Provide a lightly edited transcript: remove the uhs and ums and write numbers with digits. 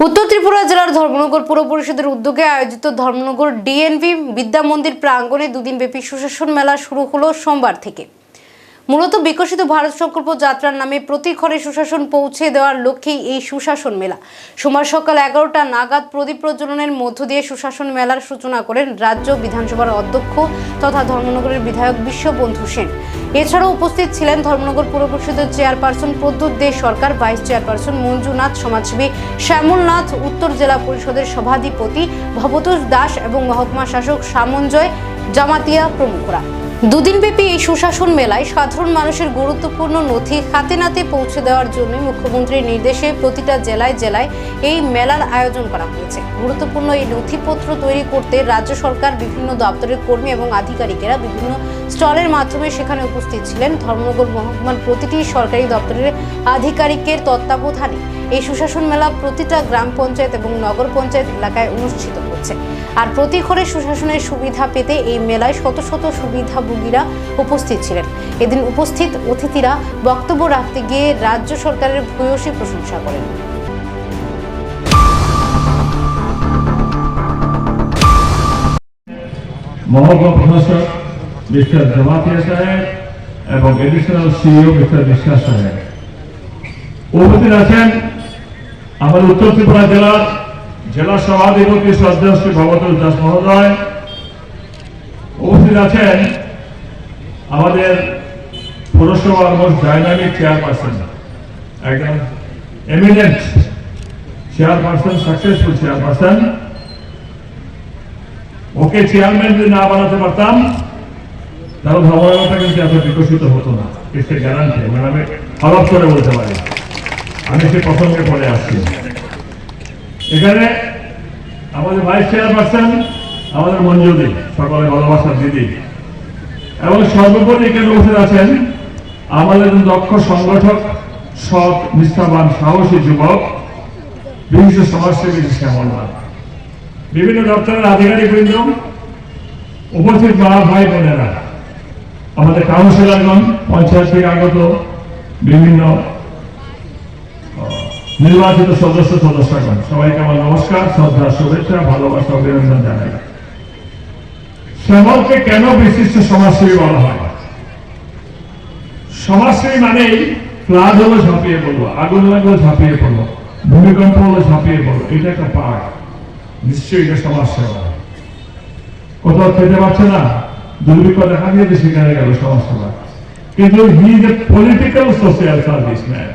উত্তর ত্রিপুরা জেলার ধর্মনগর পুর পরিষদের উদ্যোগে আয়োজিত ধর্মনগর ডিএনভি বিদ্যা মন্দির প্রাঙ্গণে দুদিন ব্যাপী সুশাসন মেলা শুরু হলো সোমবার থেকে। মূলত বিকশিত ভারত সংকল্প যাত্রার নামে প্রতি ঘরে সুশাসন পৌঁছে দেওয়ার লক্ষ্যেই এই সুশাসন মেলা। সোমবার সকাল 11টা নাগাদ প্রদীপ প্রজ্বলনের মধ্য দিয়ে সুশাসন মেলার সূচনা করেন রাজ্য বিধানসভার অধ্যক্ষ তথা ধর্মনগরের বিধায়ক বিশ্ববন্ধু সেন। এছাড়াও উপস্থিত ছিলেন ধর্মনগর পুর পরিষদের চেয়ারপারসন প্রদ্যুৎ দে সরকার, ভাইস চেয়ারপারসন মঞ্জুনাথ, সমাজসেবী শ্যামলনাথ, উত্তর জেলা পরিষদের সভাধিপতি ভবতোষ দাস এবং মহকুমা শাসক সামঞ্জয় জামাতিয়া প্রমুখরা। দুদিনব্যাপী এই সুশাসন মেলায় সাধারণ মানুষের গুরুত্বপূর্ণ নথি হাতে নাতে পৌঁছে দেওয়ার জন্য মুখ্যমন্ত্রীর নির্দেশে প্রতিটা জেলায় জেলায় এই মেলার আয়োজন করা হয়েছে। গুরুত্বপূর্ণ এই নথিপত্র তৈরি করতে রাজ্য সরকার বিভিন্ন দপ্তরের কর্মী এবং আধিকারিকেরা বিভিন্ন স্টলের মাধ্যমে সেখানে উপস্থিত ছিলেন। ধর্মনগর মহকুমার প্রতিটি সরকারি দপ্তরের আধিকারিকের তত্ত্বাবধানে এই সুশাসন মেলা প্রতিটা গ্রাম পঞ্চায়েত এবং নগর পঞ্চায়েত এলাকায় অনুষ্ঠিত হচ্ছে। আর প্রতি ঘরে সুশাসনের সুবিধা পেতে এই মেলায় শত শত সুবিধাভোগীরা উপস্থিত ছিলেন। এদিন উপস্থিত অতিথিরা বক্তব্য রাখতে গিয়ে রাজ্য সরকারের ভূয়সী প্রশংসা করেন। মহকুমা প্রশাসক মিস্টার জামাতিয়া সাহেব এবং এডিশনাল সিইও মিস্টার বিশ্বাস সাহেব উপস্থিত আছেন। আমাদের উত্তর ত্রিপুরা জেলার জেলা সভাধিপতি শ্রদ্ধেয় শ্রী ভবতোষ দাস মহোদয় উপস্থিত আছেন। আমাদের পৌরসভার মোস্ট ডাইনামিক চেয়ারপারসন, একদম এমিনেন্ট চেয়ারপারসন, সাকসেসফুল চেয়ারপারসন। ওকে চেয়ারম্যান যদি না বানাতে পারতাম তাহলে ধর্মনগরটা কিন্তু এত বিকশিত হতো না। এসে গ্যারান্টি আমি হলফ করে বলতে পারি। আমি সে প্রসঙ্গে পরে আসছি। এখানে আমাদের ভাইস চেয়ারপারসন আমাদের মঞ্জুদি, সকলে ভালোবাসার দিদি, এবং সর্বোপরি এখানে উপস্থিত আছেন আমাদের দক্ষ সংগঠক, সৎ, নিষ্ঠাবান, সাহসী যুবক, বিশিষ্ট সমাজসেবী শ্যামলনাথ, বিভিন্ন দপ্তরের আধিকারিকবৃন্দ, উপস্থিত মা ভাই বোনেরা, আমাদের কাউন্সিলরগণ, পঞ্চায়েত থেকে আগত বিভিন্ন নির্বাচিত সদস্যগণ, সবাইকে আমার নমস্কার, শ্রদ্ধা, শুভেচ্ছা, ভালোবাসা, অভিনন্দন জানাই। শ্যামলকে কেন বিশিষ্ট সমাজসেবী বলা হয়? সমাজসেবী মানেই ফ্লাড হলো ঝাঁপিয়ে পড়বো, আগুন লাগলো ঝাঁপিয়ে পড়বো, ভূমিকম্প হলো ঝাঁপিয়ে পড়বো, এটা একটা পার্ট। নিশ্চয়ই এটা সমাজসেবা। কোথাও খেতে পারছে না, দুর্ভিক্ষ দেখা দিয়েছে, সেখানে গেল সমাজসেবা। কিন্তু he is a political social serviceman.